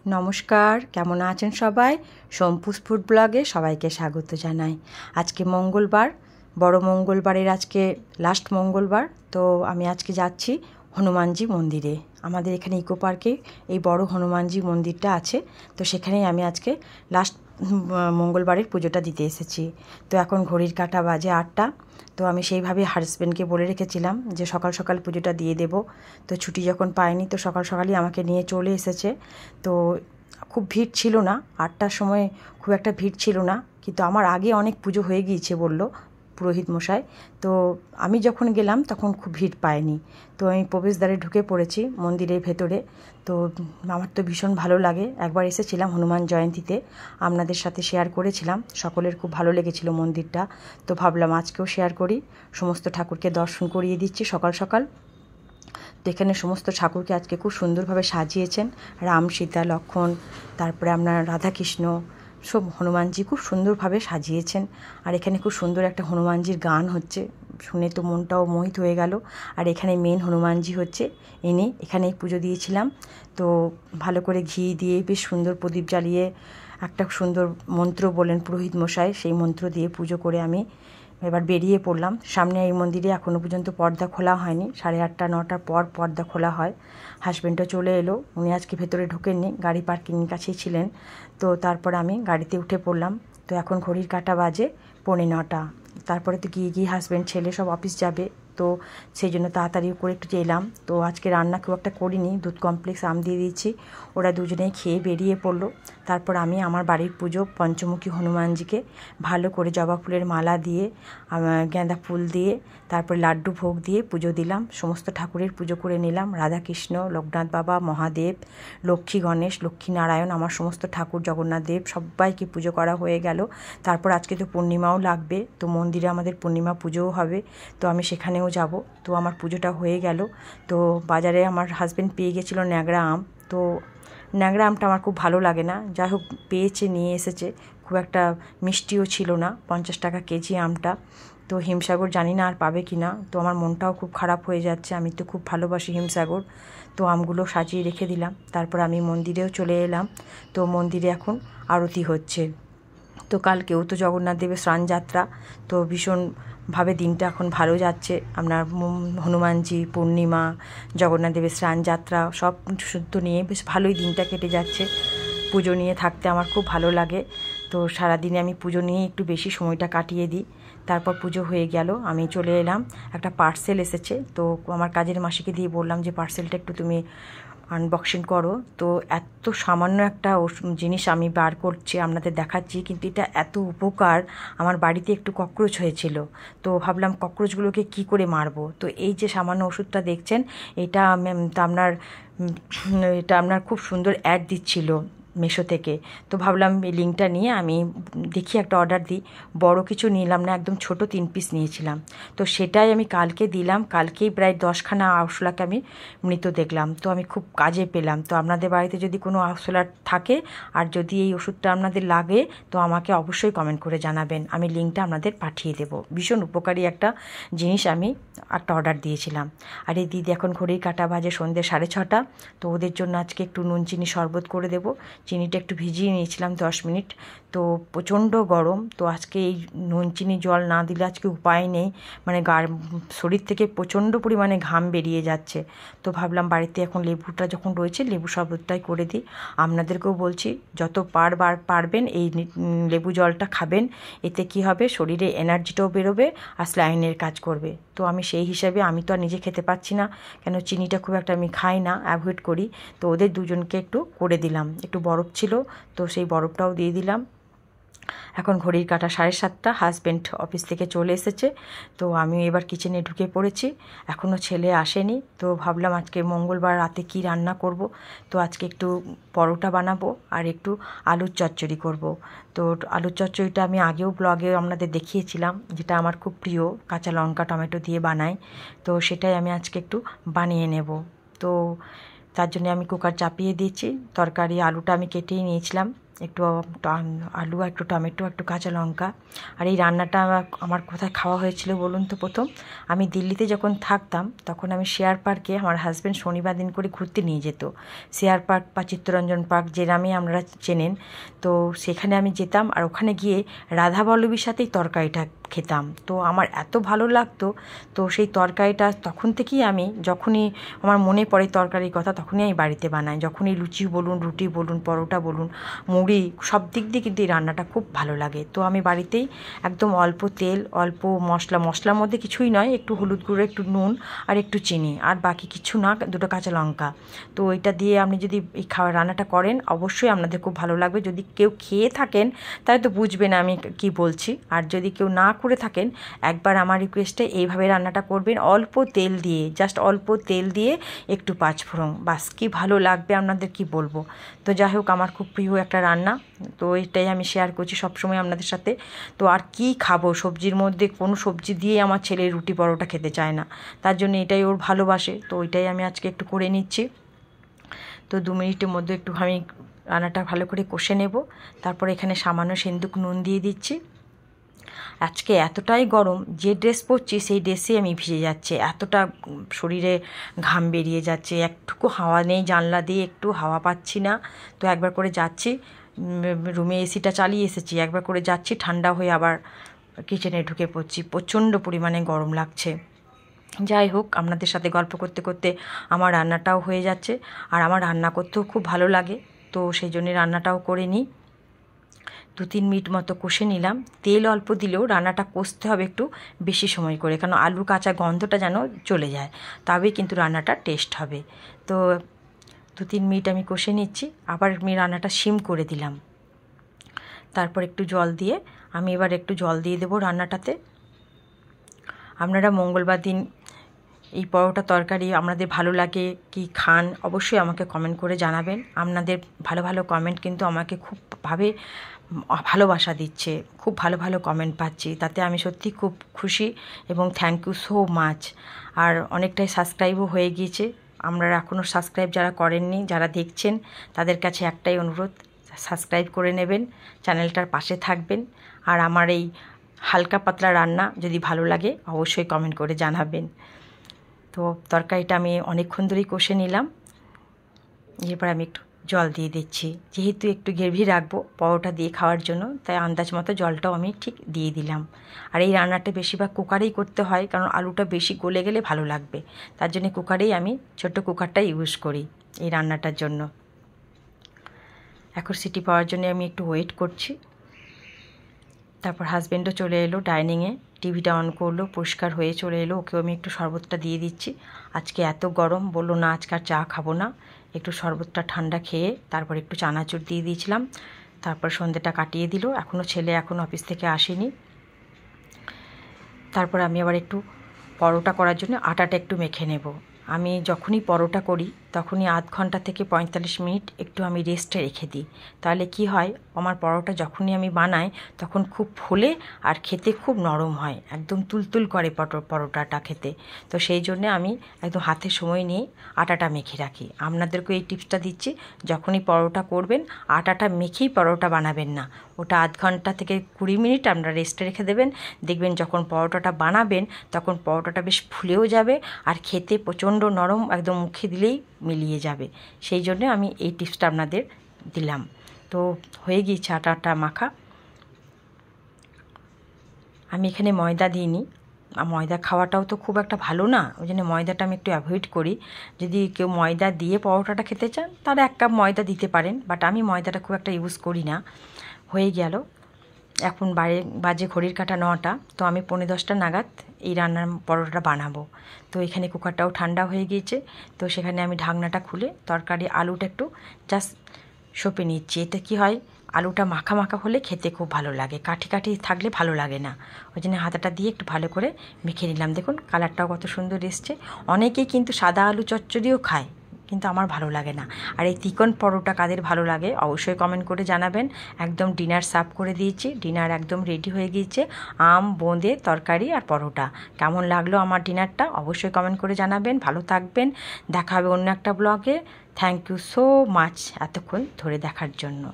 নমস্কার, কেমন আছেন সবাই? শম্পুস ফুড ব্লগে সবাইকে স্বাগত জানাই। আজকে মঙ্গলবার, বড় মঙ্গলবারের আজকে লাস্ট মঙ্গলবার। তো আমি আজকে যাচ্ছি হনুমানজি মন্দিরে। আমাদের এখানে ইকো পার্কে এই বড় হনুমানজি মন্দিরটা আছে, তো সেখানেই আমি আজকে লাস্ট মঙ্গলবারের পুজোটা দিতে এসেছি। তো এখন ঘড়ির কাঁটা বাজে 8টা। তো আমি সেইভাবে হাজব্যান্ডকে বলে রেখেছিলাম যে সকাল সকাল পুজোটা দিয়ে দেব। তো ছুটি যখন পাইনি তো সকাল সকালই আমাকে নিয়ে চলে এসেছে। তো খুব ভিড় ছিল না, 8টার সময় খুব একটা ভিড় ছিল না, কিন্তু আমার আগে অনেক পুজো হয়ে গিয়েছে বলল পুরোহিত মশাই। তো আমি যখন গেলাম তখন খুব ভিড় পাইনি। তো আমি প্রবেশদ্বারে ঢুকে পড়েছি মন্দিরের ভেতরে। তো আমার তো ভীষণ ভালো লাগে, একবার এসেছিলাম হনুমান জয়ন্তীতে, আপনাদের সাথে শেয়ার করেছিলাম, সকলের খুব ভালো লেগেছিল মন্দিরটা। তো ভাবলাম আজকেও শেয়ার করি, সমস্ত ঠাকুরকে দর্শন করিয়ে দিচ্ছি সকাল সকাল। তো এখানে সমস্ত ঠাকুরকে আজকে খুব সুন্দরভাবে সাজিয়েছেন, রাম সীতা লক্ষ্মণ, তারপরে আপনার রাধাকৃষ্ণ, সব হনুমানজি খুব সুন্দরভাবে সাজিয়েছেন। আর এখানে খুব সুন্দর একটা হনুমানজির গান হচ্ছে, শুনে তো মনটাও মোহিত হয়ে গেল। আর এখানে মেন হনুমানজি হচ্ছে এনে, এখানেই পুজো দিয়েছিলাম। তো ভালো করে ঘি দিয়ে বেশ সুন্দর প্রদীপ জ্বালিয়ে একটা সুন্দর মন্ত্র বলেন পুরোহিত মশাই, সেই মন্ত্র দিয়ে পুজো করে আমি এবার বেরিয়ে পড়লাম। সামনে এই মন্দিরে এখনও পর্যন্ত পর্দা খোলা হয়নি, 8:30 9টার পর পর্দা খোলা হয়। হাজব্যান্ডও চলে এলো, উনি আজকে ভেতরে ঢোকেননি, গাড়ি পার্কিংয়ের কাছেই ছিলেন। তো তারপর আমি গাড়িতে উঠে পড়লাম। তো এখন ঘড়ির কাঁটা বাজে 9:45। তারপরে তো গিয়ে হাজব্যান্ড ছেলে সব অফিস যাবে, তো সেই জন্য তাড়াতাড়ি করে একটু এলাম। তো আজকে রান্না খুব একটা করিনি, দুধ কমপ্লেক্স আম দিয়ে দিয়েছি, ওরা দুজনেই খেয়ে বেরিয়ে পড়লো। তারপর আমি আমার বাড়ির পুজো পঞ্চমুখী হনুমানজিকে ভালো করে জবা ফুলের মালা দিয়ে, গাঁদা ফুল দিয়ে, তারপর লাড্ডু ভোগ দিয়ে পুজো দিলাম। সমস্ত ঠাকুরের পুজো করে নিলাম, রাধাকৃষ্ণ, লোকনাথ বাবা, মহাদেব, লক্ষ্মী গণেশ, লক্ষ্মী নারায়ণ, আমার সমস্ত ঠাকুর, জগন্নাথ দেব, সবাইকে পুজো করা হয়ে গেল। তারপর আজকে তো পূর্ণিমাও লাগবে, তো মন্দিরে আমাদের পূর্ণিমা পুজোও হবে, তো আমি সেখানেও যাব। তো আমার পুজোটা হয়ে গেল। তো বাজারে আমার হাজব্যান্ড পেয়ে গেছিলো ন্যাংরা আম। তো ন্যাংরা আমটা আমার খুব ভালো লাগে না, যাই হোক পেয়েছে, নিয়ে এসেছে। খুব একটা মিষ্টিও ছিল না, 50 টাকা কেজি আমটা। তো হিমসাগর জানি না আর পাবে কি না, তো আমার মনটাও খুব খারাপ হয়ে যাচ্ছে, আমি তো খুব ভালোবাসি হিমসাগর। তো আমগুলো সাজিয়ে রেখে দিলাম, তারপর আমি মন্দিরেও চলে এলাম। তো মন্দিরে এখন আরতি হচ্ছে। তো কালকেও তো জগন্নাথ দেবের স্নানযাত্রা, তো ভীষণভাবে দিনটা এখন ভালো যাচ্ছে। আপনার হনুমানজি, পূর্ণিমা, জগন্নাথ দেবের স্নানযাত্রা সব শুদ্ধ নিয়ে বেশ ভালোই দিনটা কেটে যাচ্ছে। পুজো নিয়ে থাকতে আমার খুব ভালো লাগে। তো সারাদিনে আমি পুজো নিয়ে একটু বেশি সময়টা কাটিয়ে দিই। তারপর পুজো হয়ে গেল, আমি চলে এলাম, একটা পার্সেল এসেছে। তো আমার কাজের মাসিকে দিয়ে বললাম যে পার্সেলটা একটু তুমি আনবক্সিং করো। তো এত সামান্য একটা জিনিস আমি বার করছি, আপনাদের দেখাচ্ছি, কিন্তু এটা এত উপকার। আমার বাড়িতে একটু ককরোচ হয়েছিল, তো ভাবলাম ককরোচগুলোকে কি করে মারবো। তো এই যে সামান্য ওষুধটা দেখছেন, এটা এটা আপনার খুব সুন্দর অ্যাড দিচ্ছিল মেশো থেকে। তো ভাবলাম এই লিঙ্কটা নিয়ে আমি দেখি একটা অর্ডার দিই। বড় কিছু নিলাম না, একদম ছোট 3 পিস নিয়েছিলাম। তো সেটাই আমি কালকে দিলাম, কালকেই প্রায় 10খানা আরশোলাকে আমি মৃত দেখলাম। তো আমি খুব কাজে পেলাম। তো আপনাদের বাড়িতে যদি কোনো আরশোলা থাকে আর যদি এই ওষুধটা আপনাদের লাগে, তো আমাকে অবশ্যই কমেন্ট করে জানাবেন, আমি লিঙ্কটা আপনাদের পাঠিয়ে দেবো। ভীষণ উপকারী একটা জিনিস আমি একটা অর্ডার দিয়েছিলাম। আর এই দিদি এখন ঘড়ির কাঁটা বাজে সন্ধ্যে 6:30। তো ওদের জন্য আজকে একটু নুন চিনি শরবত করে দেবো। চিনিটা একটু ভিজিয়ে নিয়েছিলাম 10 মিনিট। তো প্রচণ্ড গরম, তো আজকে এই নুন চিনি জল না দিলে আজকে উপায় নেই, মানে শরীর থেকে প্রচণ্ড পরিমাণে ঘাম বেরিয়ে যাচ্ছে। তো ভাবলাম বাড়িতে এখন লেবুটা যখন রয়েছে, লেবু শরবতটাই করে দিই। আপনাদেরকেও বলছি যত পারবেন এই লেবু জলটা খাবেন, এতে কি হবে, শরীরে এনার্জিটাও বেরোবে আর স্লাইনের কাজ করবে। তো আমি সেই হিসাবে, আমি তো আর নিজে খেতে পাচ্ছি না, কেন চিনিটা খুব একটা আমি খাই না, অ্যাভয়েড করি। তো ওদের দুজনকে একটু করে দিলাম, একটু বরফ ছিল তো সেই বরফটাও দিয়ে দিলাম। এখন ঘড়ির কাঁটা 7:30, হাজব্যান্ড অফিস থেকে চলে এসেছে। তো আমি এবার কিচেনে ঢুকে পড়েছি, এখনও ছেলে আসেনি। তো ভাবলাম আজকে মঙ্গলবার রাতে কি রান্না করব। তো আজকে একটু পরোটা বানাবো আর একটু আলুর চচ্চড়ি করব। তো আলুর চচ্চড়িটা আমি আগেও ব্লগে আপনাদের দেখিয়েছিলাম, যেটা আমার খুব প্রিয়, কাঁচা লঙ্কা টমেটো দিয়ে বানাই। তো সেটাই আমি আজকে একটু বানিয়ে নেব। তো তার জন্য আমি কুকার চাপিয়ে দিয়েছি, তরকারি আলুটা আমি কেটেই নিয়েছিলাম, একটু আলু, একটু টমেটো, একটু কাঁচা লঙ্কা। আর এই রান্নাটা আমার কোথায় খাওয়া হয়েছিল বলুন তো? প্রথম আমি দিল্লিতে যখন থাকতাম তখন আমি শেয়ার পার্কে আমার হাজব্যান্ড শনিবার দিন করে ঘুরতে নিয়ে যেত। শেয়ার পার্ক বা চিত্তরঞ্জন পার্ক যে নামে আপনারা চেনেন, তো সেখানে আমি যেতাম আর ওখানে গিয়ে রাধা বল্লভীর সাথেই তরকারিটা খেতাম। তো আমার এত ভালো লাগতো। তো সেই তরকারিটা তখন থেকেই আমি যখনই আমার মনে পড়ে তরকারির কথা তখনই আমি বাড়িতে বানাই। যখনই লুচি বলুন, রুটি বলুন, পরোটা বলুন, মুড়ি, সব দিক দিয়ে কিন্তু এই রান্নাটা খুব ভালো লাগে। তো আমি বাড়িতেই একদম অল্প তেল, অল্প মশলার মধ্যে কিছুই নয়, একটু হলুদ গুঁড়ো, একটু নুন আর একটু চিনি, আর বাকি কিছু না, দুটো কাঁচা লঙ্কা। তো এটা দিয়ে আপনি যদি এই রান্নাটা করেন অবশ্যই আপনাদের খুব ভালো লাগবে। যদি কেউ খেয়ে থাকেন তাহলে তো বুঝবেন আমি কি বলছি, আর যদি কেউ না করে থাকেন একবার আমার রিকোয়েস্টে এইভাবে রান্নাটা করবেন, অল্প তেল দিয়ে, জাস্ট অল্প তেল দিয়ে একটু পাঁচফোড়ন, বাস কি ভালো লাগবে আপনাদের কি বলবো। তো যাই হোক, আমার খুব প্রিয় একটা রান্না, তো এটাই আমি শেয়ার করছি সবসময় আপনাদের সাথে। তো আর কি খাবো, সবজির মধ্যে কোনো সবজি দিয়ে আমার ছেলে রুটি পরোটা খেতে চায় না, তার জন্য এটাই ওর ভালোবাসে। তো ওইটাই আমি আজকে একটু করে নিচ্ছি। তো 2 মিনিটের মধ্যে একটু আমি রান্নাটা ভালো করে কষে নেব। তারপর এখানে সামান্য সেন্দুক নুন দিয়ে দিচ্ছি। আজকে এতটাই গরম, যে ড্রেস পরছি সেই ড্রেসেই আমি ভিজে যাচ্ছে, এতটা শরীরে ঘাম বেরিয়ে যাচ্ছে, একটুকু হাওয়া নেই, জানলা দিয়ে একটু হাওয়া পাচ্ছি না। তো একবার করে যাচ্ছি রুমে, এসিটা চালিয়ে এসেছি, একবার করে যাচ্ছি, ঠান্ডা হয়ে আবার কিচেনে ঢুকে পড়ছি, প্রচণ্ড পরিমাণে গরম লাগছে। যাই হোক, আপনাদের সাথে গল্প করতে করতে আমার রান্নাটাও হয়ে যাচ্ছে, আর আমার রান্না করতেও খুব ভালো লাগে, তো সেই জন্য রান্নাটাও করে নিই। 2-3 মিনিট মতো কষে নিলাম। তেল অল্প দিলেও রান্নাটা কষতে হবে একটু বেশি সময় করে, কারণ আলু কাঁচা গন্ধটা যেন চলে যায়, তবেই কিন্তু রান্নাটা টেস্ট হবে। তো 2-3 মিনিট আমি কষে নিচ্ছি, আবার আমি রান্নাটা সিম করে দিলাম। তারপর একটু জল দিয়ে আমি এবার একটু জল দিয়ে দেবো রান্নাটাতে। আপনারা মঙ্গলবার দিন এই পরোটা তরকারি আপনাদের ভালো লাগে কি খান অবশ্যই আমাকে কমেন্ট করে জানাবেন। আপনাদের ভালো ভালো কমেন্ট কিন্তু আমাকে খুব ভালোবাসা দিচ্ছে, খুব ভালো ভালো কমেন্ট পাচ্ছি, তাতে আমি সত্যি খুব খুশি এবং থ্যাংক ইউ সো মাচ। আর অনেকটাই সাবস্ক্রাইবও হয়ে গিয়েছে। আপনারা এখনও সাবস্ক্রাইব যারা করেননি, যারা দেখছেন, তাদের কাছে একটাই অনুরোধ, সাবস্ক্রাইব করে নেবেন, চ্যানেলটার পাশে থাকবেন। আর আমার এই হালকা পাতলা রান্না যদি ভালো লাগে অবশ্যই কমেন্ট করে জানাবেন। তো তরকারিটা আমি অনেকক্ষণ ধরেই কষে নিলাম, এরপর আমি একটু জল দিয়ে দিচ্ছি, যেহেতু একটু গ্রেভি রাখবো পরোটা দিয়ে খাওয়ার জন্য, তাই আন্দাজ মতো জলটাও আমি ঠিক দিয়ে দিলাম। আর এই রান্নাটা বেশিরভাগ কুকারেই করতে হয়, কারণ আলুটা বেশি গলে গেলে ভালো লাগবে, তার জন্য কুকারেই আমি ছোট্ট কুকারটাই ইউজ করি এই রান্নাটার জন্য। এখন সিটি পাওয়ার জন্য আমি একটু ওয়েট করছি। তারপর হাজব্যান্ডও চলে এলো ডাইনিংয়ে, টিভিটা অন করলো, পরিষ্কার হয়ে চলে এলো, ওকেও আমি একটু শরবতটা দিয়ে দিচ্ছি। আজকে এত গরম, বললো না আজকে আর চা খাবো না, একটু শরবতটা ঠান্ডা খেয়ে তারপর একটু চানাচুর দিয়ে দিয়েছিলাম। তারপর সন্ধ্যেটা কাটিয়ে দিল, ছেলে এখন অফিস থেকে আসেনি। তারপর আমি আবার একটু পরোটা করার জন্য আটাটা একটু মেখে নেব। আমি যখনই পরোটা করি তখনই আধ ঘন্টা থেকে 45 মিনিট একটু আমি রেস্টে রেখে দিই, তাহলে কি হয় আমার পরোটা যখনই আমি বানাই তখন খুব ফোলে আর খেতে খুব নরম হয়, একদম তুলতুল করে পরোটাটা খেতে। তো সেই জন্যে আমি একদম হাতে সময় নিয়ে আটাটা মেখে রাখি। আপনাদেরকেও এই টিপসটা দিচ্ছি, যখনই পরোটা করবেন আটাটা মেখেই পরোটা বানাবেন না, ওটা আধ ঘন্টা থেকে 20 মিনিট আপনারা রেস্টে রেখে দেবেন। দেখবেন যখন পরোটাটা বানাবেন তখন পরোটাটা বেশ ফুলেও যাবে আর খেতে প্রচণ্ড নরম, একদম মুখে দিলেই মিলিয়ে যাবে। সেই জন্য আমি এই টিপসটা আপনাদের দিলাম। তো হয়ে গিয়েছে আটাটা মাখা। আমি এখানে ময়দা দিইনি, ময়দা খাওয়াটাও তো খুব একটা ভালো না, ওই জন্য ময়দাটা আমি একটু অ্যাভয়েড করি। যদি কেউ ময়দা দিয়ে পরোটাটা খেতে চান তারা 1 কাপ ময়দা দিতে পারেন, বাট আমি ময়দাটা খুব একটা ইউজ করি না। হয়ে গেল, এখন বাজে ঘড়ির কাঁটা 9টা, তো আমি 9:45 নাগাদ এই রান্নার পরোটাটা বানাবো। তো এখানে কুকারটাও ঠান্ডা হয়ে গিয়েছে, তো সেখানে আমি ঢাকনাটা খুলে তরকারি আলুটা একটু জাস্ট সঁপে নিচ্ছি। এতে কি হয়, আলুটা মাখা মাখা হলে খেতে খুব ভালো লাগে, কাঠি কাঠি থাকলে ভালো লাগে না, ওই জন্য হাতাটা দিয়ে একটু ভালো করে মেখে নিলাম। দেখুন কালারটাও কত সুন্দর এসছে। অনেকেই কিন্তু সাদা আলু চচ্চড়িও খায়, কিন্তু আমার ভালো লাগে না। আর এই চিকন পরোটা কাদের ভালো লাগে অবশ্যই কমেন্ট করে জানাবেন। একদম ডিনার সার্ভ করে দিয়েছি, ডিনার একদম রেডি হয়ে গিয়েছে, আম, বোঁদে, তরকারি আর পরোটা। কেমন লাগলো আমার ডিনারটা অবশ্যই কমেন্ট করে জানাবেন। ভালো থাকবেন, দেখা হবে অন্য একটা ব্লগে। থ্যাংক ইউ সো মাচ এতক্ষণ ধরে দেখার জন্য।